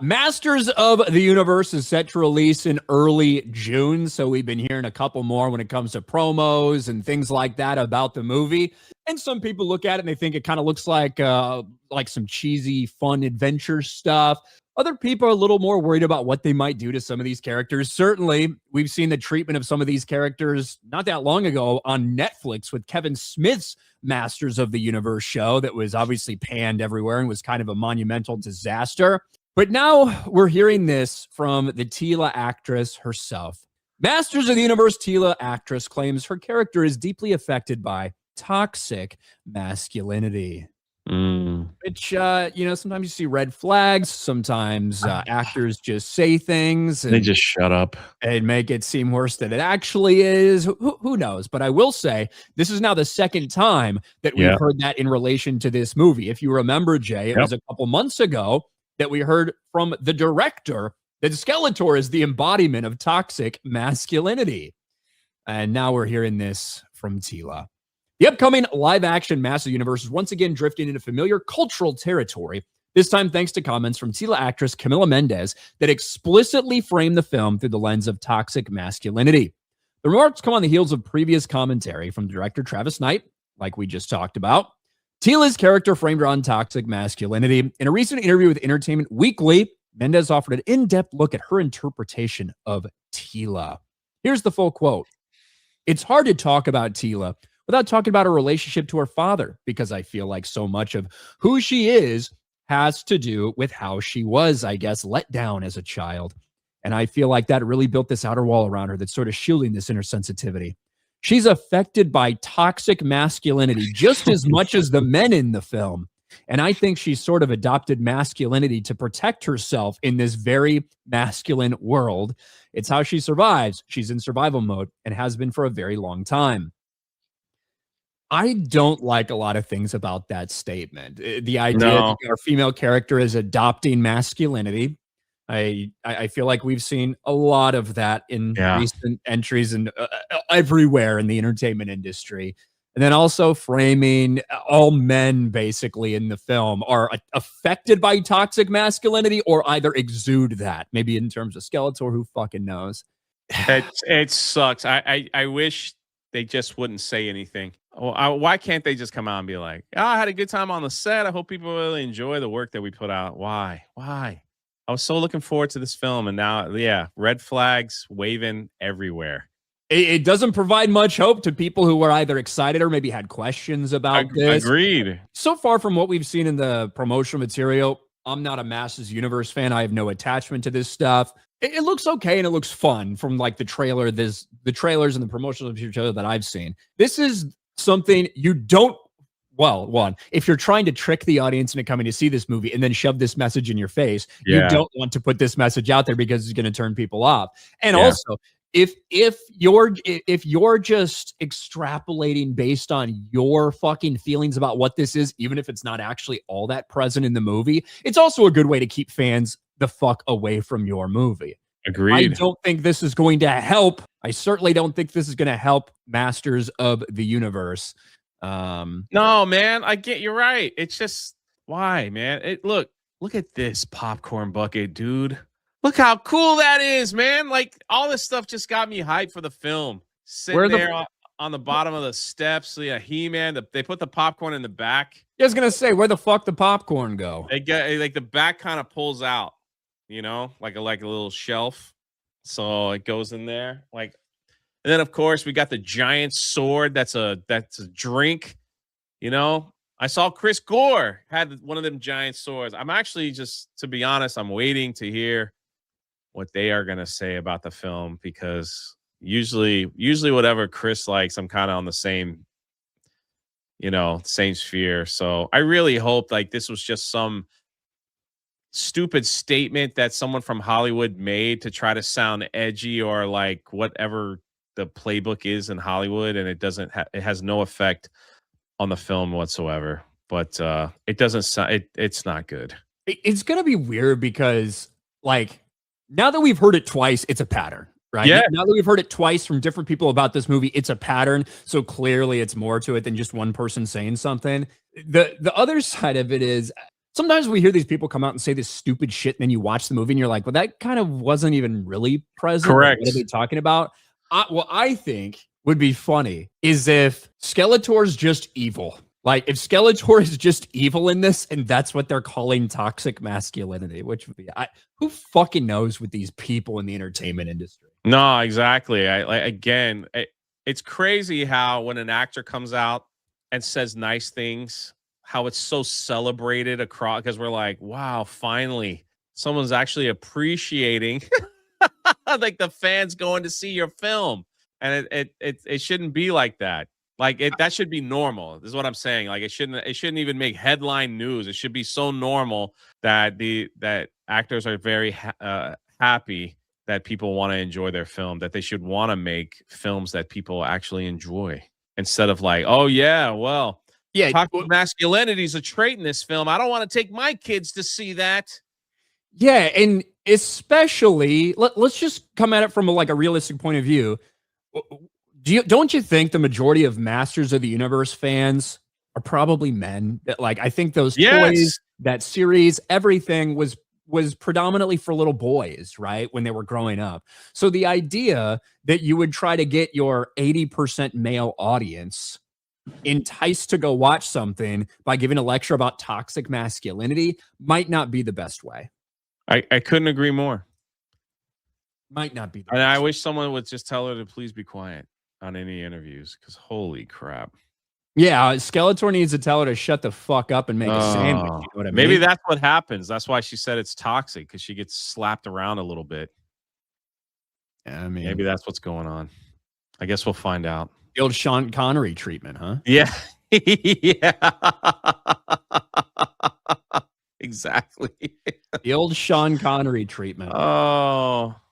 Masters of the Universe is set to release in early June, so we've been hearing a couple more when it comes to promos and things like that about the movie. And some people look at it and they think it kind of looks like some cheesy, fun adventure stuff. Other people are a little more worried about what they might do to some of these characters. Certainly, we've seen the treatment of some of these characters not that long ago on Netflix with Kevin Smith's Masters of the Universe show that was obviously panned everywhere and was kind of a monumental disaster. But now we're hearing this from the Tila actress herself. Masters of the Universe Tila actress claims her character is deeply affected by toxic masculinity. Which, sometimes you see red flags. Sometimes actors just say things. And they just shut up. And make it seem worse than it actually is. Who knows? But I will say, this is now the second time that we've heard that in relation to this movie. If you remember, Jay, it was a couple months ago that we heard from the director that Skeletor is the embodiment of toxic masculinity. And now we're hearing this from Tila. The upcoming live-action Masters Universe is once again drifting into familiar cultural territory, this time thanks to comments from Tila actress Camila Mendes that explicitly frame the film through the lens of toxic masculinity. The remarks come on the heels of previous commentary from director Travis Knight, like we just talked about. Tila's character framed around toxic masculinity. In a recent interview with Entertainment Weekly, Mendes offered an in-depth look at her interpretation of Tila. Here's the full quote. "It's hard to talk about Tila without talking about her relationship to her father, because I feel like so much of who she is has to do with how she was, I guess, let down as a child. And I feel like that really built this outer wall around her that's sort of shielding this inner sensitivity. She's affected by toxic masculinity just as much as the men in the film. And I think she's sort of adopted masculinity to protect herself in this very masculine world. It's how she survives. She's in survival mode and has been for a very long time." I don't like a lot of things about that statement. The idea that our female character is adopting masculinity. I feel like we've seen a lot of that in recent entries and everywhere in the entertainment industry. And then also framing all men basically in the film are affected by toxic masculinity or either exude that. Maybe in terms of Skeletor, who fucking knows? It sucks. I wish they just wouldn't say anything. Why can't they just come out and be like, I had a good time on the set. I hope people really enjoy the work that we put out. Why? I was so looking forward to this film. And now, red flags waving everywhere. It doesn't provide much hope to people who were either excited or maybe had questions about this. Agreed. So far from what we've seen in the promotional material, I'm not a Masters Universe fan. I have no attachment to this stuff. It looks okay and it looks fun from like the trailers and the promotional material that I've seen. This is something you don't, one, if you're trying to trick the audience into coming to see this movie and then shove this message in your face, you don't want to put this message out there because it's going to turn people off. And also, if you're just extrapolating based on your fucking feelings about what this is, even if it's not actually all that present in the movie, it's also a good way to keep fans the fuck away from your movie. Agreed. I don't think this is going to help. I certainly don't think this is going to help Masters of the Universe. No, man, you're right. It's just, why, man? Look at this popcorn bucket, dude. Look how cool that is, man. Like, all this stuff just got me hyped for the film. Sitting there on the bottom of the steps. He-Man, they put the popcorn in the back. I was going to say, where the fuck the popcorn go? They get, like, the back kind of pulls out, like a little shelf. So it goes in there. Like, and then, of course, we got the giant sword. That's a drink, I saw Chris Gore had one of them giant swords. I'm actually to be honest, I'm waiting to hear what they are going to say about the film, because usually whatever Chris likes, I'm kind of on the same, same sphere. So I really hope like this was just some stupid statement that someone from Hollywood made to try to sound edgy or like whatever the playbook is in Hollywood, and it has no effect on the film whatsoever. But it doesn't sound, it's not good. It's going to be weird because like, now that we've heard it twice, it's a pattern, right? Yeah. Now that we've heard it twice from different people about this movie, it's a pattern. So clearly it's more to it than just one person saying something. The other side of it is, Sometimes we hear these people come out and say this stupid shit, and then you watch the movie and you're like, well, that kind of wasn't even really present. Correct. Like, what are they talking about? What I think would be funny is if Skeletor's just evil. Like, if Skeletor is just evil in this, and that's what they're calling toxic masculinity, which would be, who fucking knows with these people in the entertainment industry? No, exactly. It's crazy how when an actor comes out and says nice things, how it's so celebrated across, because we're like, wow, finally, someone's actually appreciating like the fans going to see your film. And it shouldn't be like that. Like that should be normal. This is what I'm saying. Like it shouldn't even make headline news. It should be so normal that that actors are very happy that people want to enjoy their film, that they should want to make films that people actually enjoy, instead of like, oh yeah, well, yeah, toxic masculinity is a trait in this film. I don't want to take my kids to see that. Yeah, and especially let's just come at it from a realistic point of view. Don't you think the majority of Masters of the Universe fans are probably men? That I think those toys, that series, everything was predominantly for little boys, right? When they were growing up. So the idea that you would try to get your 80% male audience enticed to go watch something by giving a lecture about toxic masculinity might not be the best way. I couldn't agree more. Might not be. And I wish someone would just tell her to please be quiet on any interviews, because holy crap. Yeah, Skeletor needs to tell her to shut the fuck up and make a sandwich. You know what I mean? Maybe that's what happens. That's why she said it's toxic, because she gets slapped around a little bit. Yeah, I mean, maybe that's what's going on. I guess we'll find out. The old Sean Connery treatment, huh? Yeah. Yeah. Exactly. The old Sean Connery treatment. Oh.